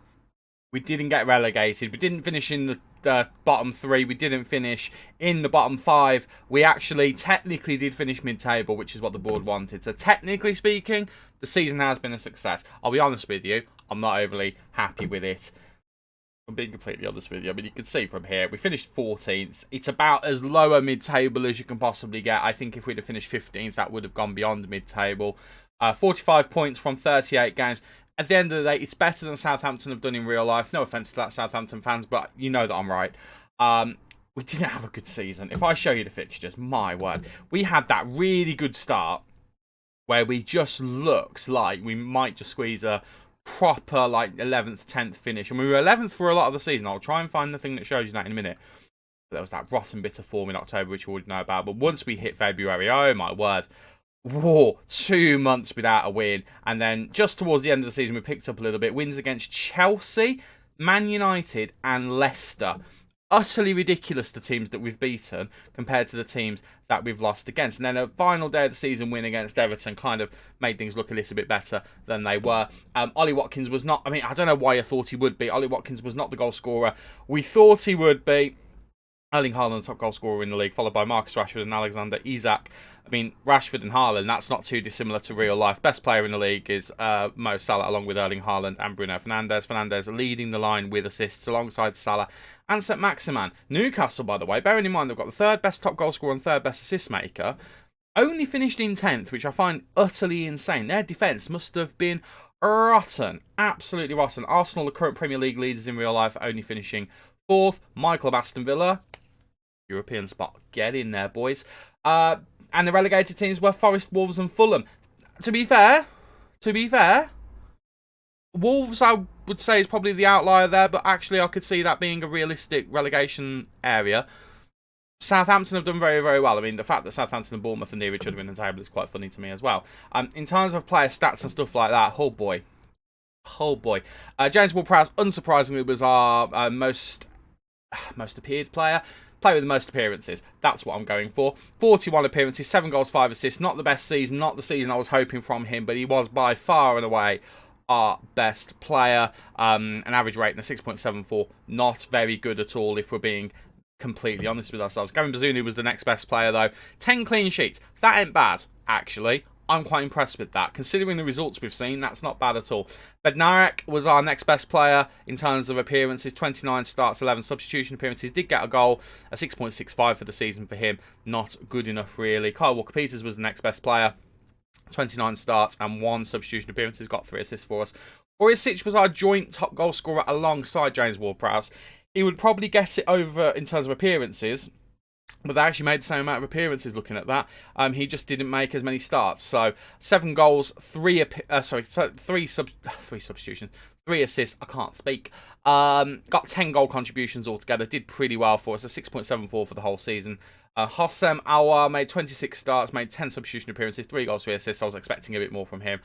we didn't get relegated. We didn't finish in the bottom 3. We didn't finish in the bottom 5. We actually technically did finish mid-table, which is what the board wanted. So technically speaking, the season has been a success. I'll be honest with you, I'm not overly happy with it. I'm being completely honest with you. I mean, you can see from here, we finished 14th. It's about as lower mid-table as you can possibly get. I think if we'd have finished 15th, that would have gone beyond mid-table. 45 points from 38 games. At the end of the day, it's better than Southampton have done in real life. No offence to that, Southampton fans, but you know that I'm right. We didn't have a good season. If I show you the fixtures, my word. We had that really good start where we just looked like we might just squeeze a proper like 11th, 10th finish. And we were 11th for a lot of the season. I'll try and find the thing that shows you that in a minute. There was that rotten bitter form in October, which you already know about. But once we hit February, oh my word. Whoa, 2 months without a win. And then just towards the end of the season, we picked up a little bit. Wins against Chelsea, Man United and Leicester. Utterly ridiculous, the teams that we've beaten compared to the teams that we've lost against. And then a final day of the season win against Everton kind of made things look a little bit better than they were. Ollie Watkins was not, I mean, I don't know why I thought he would be. Ollie Watkins was not the goal scorer we thought he would be. Erling Haaland, top goal scorer in the league, followed by Marcus Rashford and Alexander-Isak. I mean, Rashford and Haaland, that's not too dissimilar to real life. Best player in the league is Mo Salah, along with Erling Haaland and Bruno Fernandes. Fernandes leading the line with assists alongside Salah and St Maximan. Newcastle, by the way, bearing in mind they've got the third best top goal scorer and third best assist maker, only finished in 10th, which I find utterly insane. Their defence must have been rotten, absolutely rotten. Arsenal, the current Premier League leaders in real life, only finishing 4th. My club, Aston Villa, European spot. Get in there, boys. And the relegated teams were Forest, Wolves and Fulham. To be fair, Wolves, I would say, is probably the outlier there, but actually I could see that being a realistic relegation area. Southampton have done very, very well. I mean, the fact that Southampton and Bournemouth are near each other in the table is quite funny to me as well. In terms of player stats and stuff like that, oh boy. James Ward-Prowse, unsurprisingly, was our most appeared player. Player with the most appearances. That's what I'm going for. 41 appearances, 7 goals, 5 assists. Not the best season, not the season I was hoping from him, but he was by far and away our best player. An average rating of 6.74. Not very good at all, if we're being completely honest with ourselves. Gavin Bazunu was the next best player, though. 10 clean sheets. That ain't bad, actually. I'm quite impressed with that. Considering the results we've seen, that's not bad at all. Bednarek was our next best player in terms of appearances. 29 starts, 11 substitution appearances. Did get a goal, a 6.65 for the season for him. Not good enough, really. Kyle Walker-Peters was the next best player. 29 starts and 1 substitution appearances. Got 3 assists for us. Orisic was our joint top goal scorer alongside James Ward-Prowse. He would probably get it over in terms of appearances, but they actually made the same amount of appearances looking at that. He just didn't make as many starts. So 7 goals, 3 substitutions, 3 assists. I can't speak. Got 10 goal contributions altogether. Did pretty well for us. A 6.74 for the whole season. Hossam Aouar made 26 starts, made 10 substitution appearances, 3 goals, 3 assists. I was expecting a bit more from him.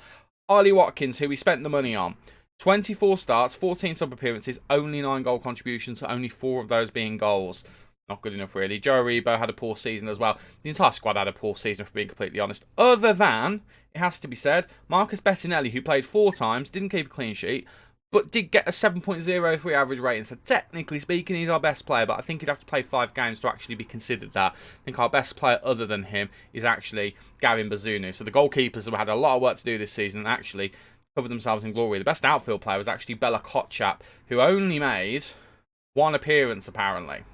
Ollie Watkins, who we spent the money on. 24 starts, 14 sub appearances, only 9 goal contributions, only 4 of those being goals. Not good enough, really. Joe Aribo had a poor season as well. The entire squad had a poor season, for being completely honest. Other than, it has to be said, Marcus Bettinelli, who played 4 times, didn't keep a clean sheet, but did get a 7.03 average rating. So technically speaking, he's our best player, but I think he'd have to play 5 games to actually be considered that. I think our best player other than him is actually Gavin Bazunu. So the goalkeepers have had a lot of work to do this season and actually covered themselves in glory. The best outfield player was actually Bella Koch, who only made 1 appearance, apparently.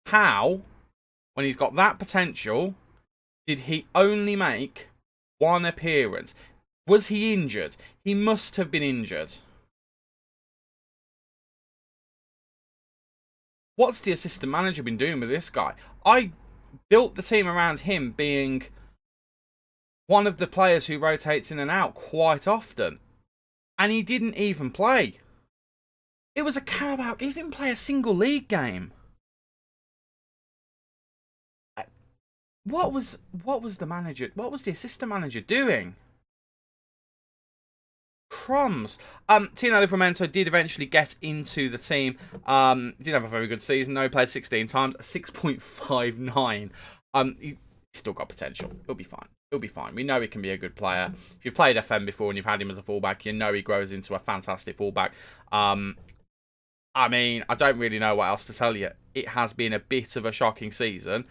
How, when he's got that potential, did he only make 1 appearance? Was he injured? He must have been injured. What's the assistant manager been doing with this guy? I built the team around him being one of the players who rotates in and out quite often. And he didn't even play. It was a Carabao. He didn't play a single league game. What was the manager? What was the assistant manager doing? Crumbs. Tino Livramento did eventually get into the team. Did have a very good season though. Played 16 times, 6.59. He's still got potential. It'll be fine. It'll be fine. We know he can be a good player. If you've played FM before and you've had him as a fullback, you know he grows into a fantastic fullback. I mean, I don't really know what else to tell you. It has been a bit of a shocking season.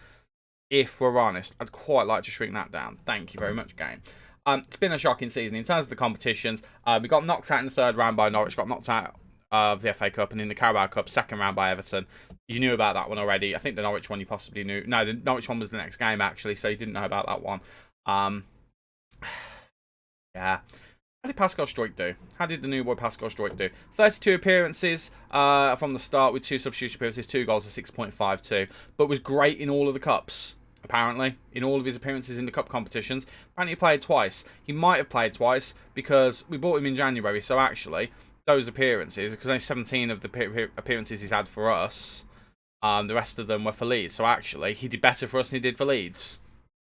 If we're honest, I'd quite like to shrink that down. Thank you very much, game. It's been a shocking season in terms of the competitions. We got knocked out in the third round by Norwich, got knocked out of the FA Cup, and in the Carabao Cup, second round by Everton. You knew about that one already. I think the Norwich one you possibly knew. No, the Norwich one was the next game, actually, so you didn't know about that one. Yeah. How did Pascal Struijk do? How did the new boy Pascal Struijk do? 32 appearances from the start with 2 substitution appearances, 2 goals at 6.52, but was great in all of the cups. Apparently, in all of his appearances in the cup competitions. Apparently he played twice. He might have played twice because we bought him in January. So actually, those appearances, because only 17 of the appearances he's had for us, the rest of them were for Leeds. So actually, he did better for us than he did for Leeds.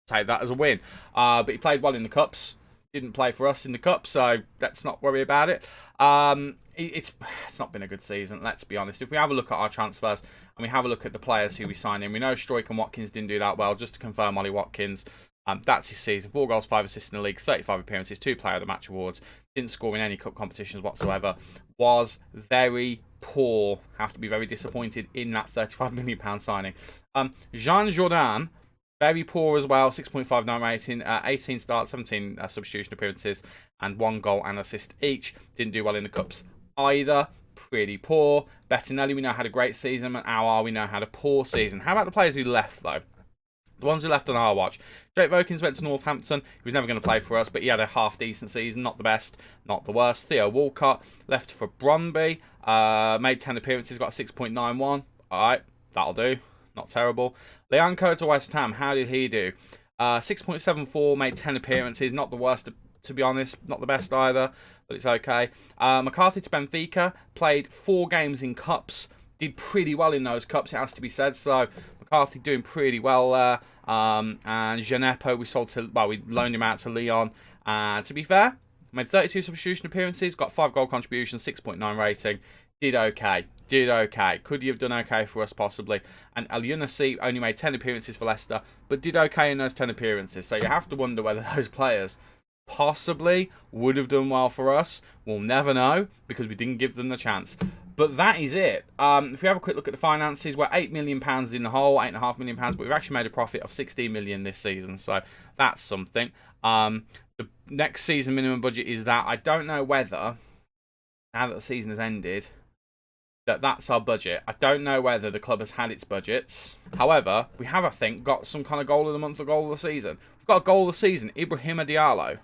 Take that as a win. But he played well in the cups. Didn't play for us in the cup, so let's not worry about it. It's not been a good season, let's be honest. If we have a look at our transfers and we have a look at the players who we signed in, we know Struijk and Watkins didn't do that well. Just to confirm, Ollie Watkins, that's his season. 4 goals, 5 assists in the league, 35 appearances, 2 player of the match awards. Didn't score in any cup competitions whatsoever. Was very poor. Have to be very disappointed in that £35 million signing. Jean Jordan, very poor as well, 6.59 rating, 18 starts, 17 substitution appearances, and 1 goal and assist each. Didn't do well in the cups either. Pretty poor. Bettinelli, we know, had a great season, and Aouar, we know, had a poor season. How about the players who left, though? The ones who left on our watch. Jake Vokins went to Northampton. He was never going to play for us, but he had a half-decent season. Not the best, not the worst. Theo Walcott left for Brøndby. Made 10 appearances, got a 6.91. All right, that'll do. Not terrible. Lianco to West Ham. How did he do? 6.74, made 10 appearances. Not the worst, to be honest. Not the best either, but it's okay. McCarthy to Benfica. Played 4 games in cups. Did pretty well in those cups, it has to be said. So McCarthy doing pretty well there. And Genepo, we loaned him out to Lyon. And to be fair, made 32 substitution appearances. Got 5 goal contributions, 6.9 rating. Did okay. Did okay. Could he have done okay for us, possibly? And El Younousi only made 10 appearances for Leicester, but did okay in those 10 appearances. So you have to wonder whether those players possibly would have done well for us. We'll never know, because we didn't give them the chance. But that is it. If we have a quick look at the finances, we're £8 million in the hole, £8.5 million, but we've actually made a profit of £16 million this season. So that's something. The next season minimum budget is that. I don't know whether, now that the season has ended, that's our budget. I don't know whether the club has had its budgets. However, we have, I think, got some kind of goal of the month or goal of the season. We've got a goal of the season, Ibrahima Diallo.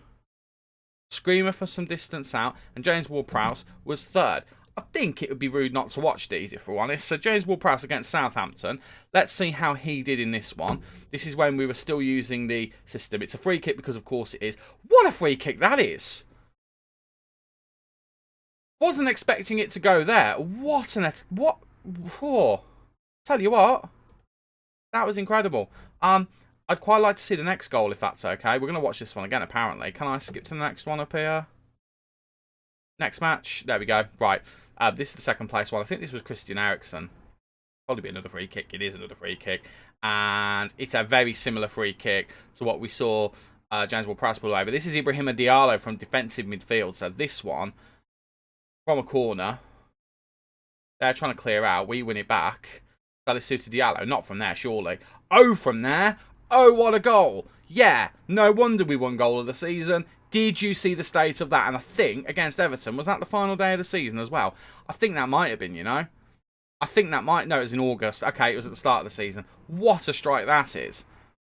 Screamer for some distance out, and James Ward-Prowse was third. I think it would be rude not to watch these, if we're honest. So James Ward-Prowse against Southampton. Let's see how he did in this one. This is when we were still using the system. It's a free kick because, of course, it is. What a free kick that is! Wasn't expecting it to go there. What? Oh, tell you what, that was incredible. I'd quite like to see the next goal if that's okay. We're gonna watch this one again. Apparently, can I skip to the next one up here? Next match. There we go. Right. This is the second place one. I think this was Christian Eriksen. Probably be another free kick. It is another free kick, and it's a very similar free kick to what we saw James Ward-Prowse pull away. But this is Ibrahima Diallo from defensive midfield. So this one, from a corner, they're trying to clear out. We win it back. Salisu to Diallo. Not from there, surely. Oh, from there. Oh, what a goal. Yeah, no wonder we won goal of the season. Did you see the state of that? And I think, against Everton, was that the final day of the season as well? I think that might have been, you know. I think that might... No, it was in August. Okay, it was at the start of the season. What a strike that is.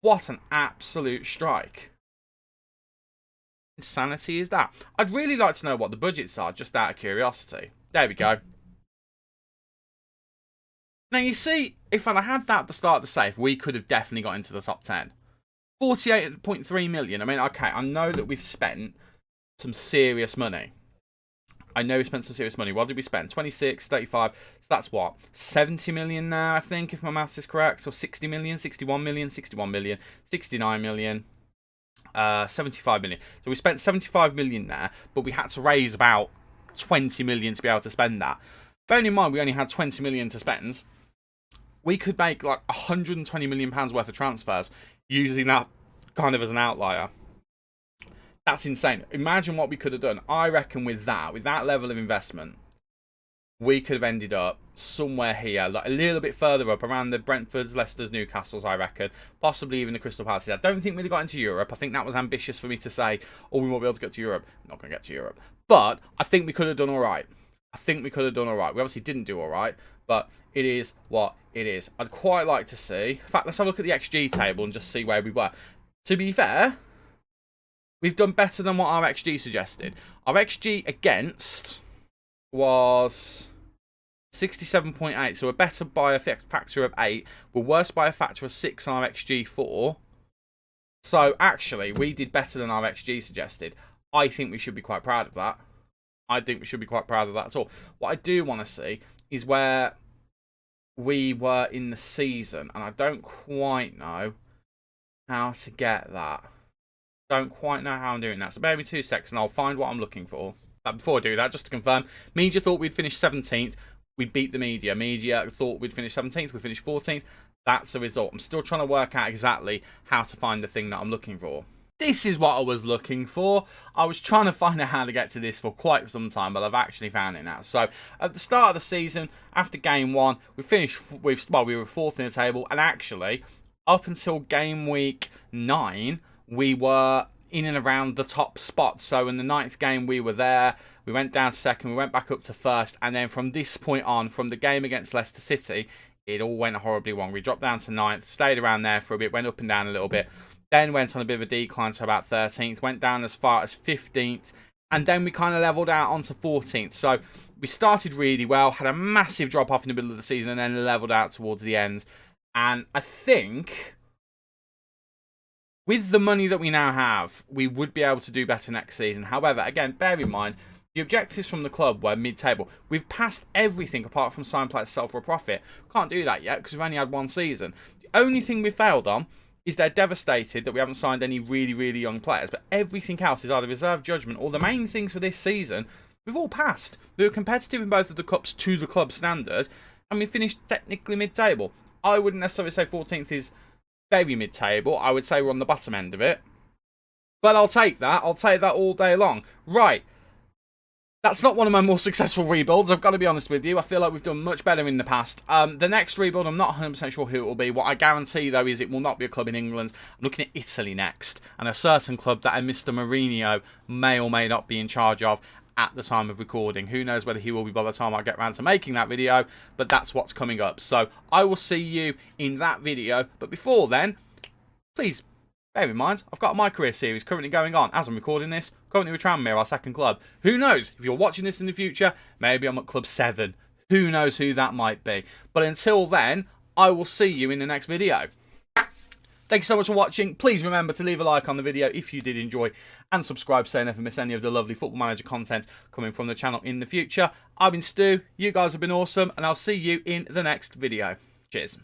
What an absolute strike. Insanity is that? I'd really like to know what the budgets are, just out of curiosity. There we go. Now, you see, if I'd had that at the start of the safe, we could have definitely got into the top 10. 48.3 million. I mean, okay, I know that we've spent some serious money. I know we spent some serious money. What did we spend? 26, 35. So that's what? 70 million now, I think, if my maths is correct. So 60 million, 61 million, 61 million, 69 million, 75 million. So we spent 75 million there, but we had to raise about 20 million to be able to spend that. Bearing in mind we only had 20 million to spend, we could make like 120 million pounds worth of transfers using that kind of as an outlier. That's insane. Imagine what we could have done. I reckon with that level of investment, we could have ended up somewhere here, like a little bit further up, around the Brentfords, Leicesters, Newcastles, I reckon. Possibly even the Crystal Palaces. I don't think we'd have got into Europe. I think that was ambitious for me to say, oh, we won't be able to get to Europe. Not going to get to Europe. But I think we could have done all right. We obviously didn't do all right, but it is what it is. I'd quite like to see... In fact, let's have a look at the XG table and just see where we were. To be fair... We've done better than what our XG suggested. Our XG against was 67.8. So we're better by a factor of 8. We're worse by a factor of 6 on our XG4. So actually, we did better than our XG suggested. I think we should be quite proud of that. At all. What I do want to see is where we were in the season. And I don't quite know how to get that. Don't quite know how I'm doing that. So bear with me 2 seconds and I'll find what I'm looking for. Before I do that, just to confirm, media thought we'd finish 17th. We beat the media. Media thought we'd finish 17th. We finished 14th. That's the result. I'm still trying to work out exactly how to find the thing that I'm looking for. This is what I was looking for. I was trying to find out how to get to this for quite some time, but I've actually found it now. So at the start of the season, after game 1, we were 4th in the table, and actually up until game week 9, we were in and around the top spot. So in the 9th game, we were there. We went down to 2nd. We went back up to 1st. And then from this point on, from the game against Leicester City, it all went horribly wrong. We dropped down to 9th, stayed around there for a bit, went up and down a little bit. Then went on a bit of a decline to about 13th. Went down as far as 15th. And then we kind of levelled out onto 14th. So we started really well, had a massive drop off in the middle of the season, and then levelled out towards the end. And I think... with the money that we now have, we would be able to do better next season. However, again, bear in mind, the objectives from the club were mid-table. We've passed everything apart from sign players to sell for a profit. Can't do that yet because we've only had 1 season. The only thing we failed on is they're devastated that we haven't signed any really, really young players. But everything else is either reserve judgment or the main things for this season, we've all passed. We were competitive in both of the cups to the club standard, and we finished technically mid-table. I wouldn't necessarily say 14th is... very mid-table. I would say we're on the bottom end of it. But I'll take that. I'll take that all day long. Right. That's not one of my more successful rebuilds. I've got to be honest with you. I feel like we've done much better in the past. The next rebuild, I'm not 100% sure who it will be. What I guarantee, though, is it will not be a club in England. I'm looking at Italy next. And a certain club that a Mr. Mourinho may or may not be in charge of at the time of recording. Who knows whether he will be by the time I get around to making that video, but that's what's coming up. So I will see you in that video. But before then, please bear in mind, I've got a My Career series currently going on as I'm recording this, currently with Tranmere, our second club. Who knows, if you're watching this in the future, maybe I'm at Club 7. Who knows who that might be. But until then, I will see you in the next video. Thank you so much for watching. Please remember to leave a like on the video if you did enjoy, and subscribe so you never miss any of the lovely Football Manager content coming from the channel in the future. I've been Stu, you guys have been awesome, and I'll see you in the next video. Cheers.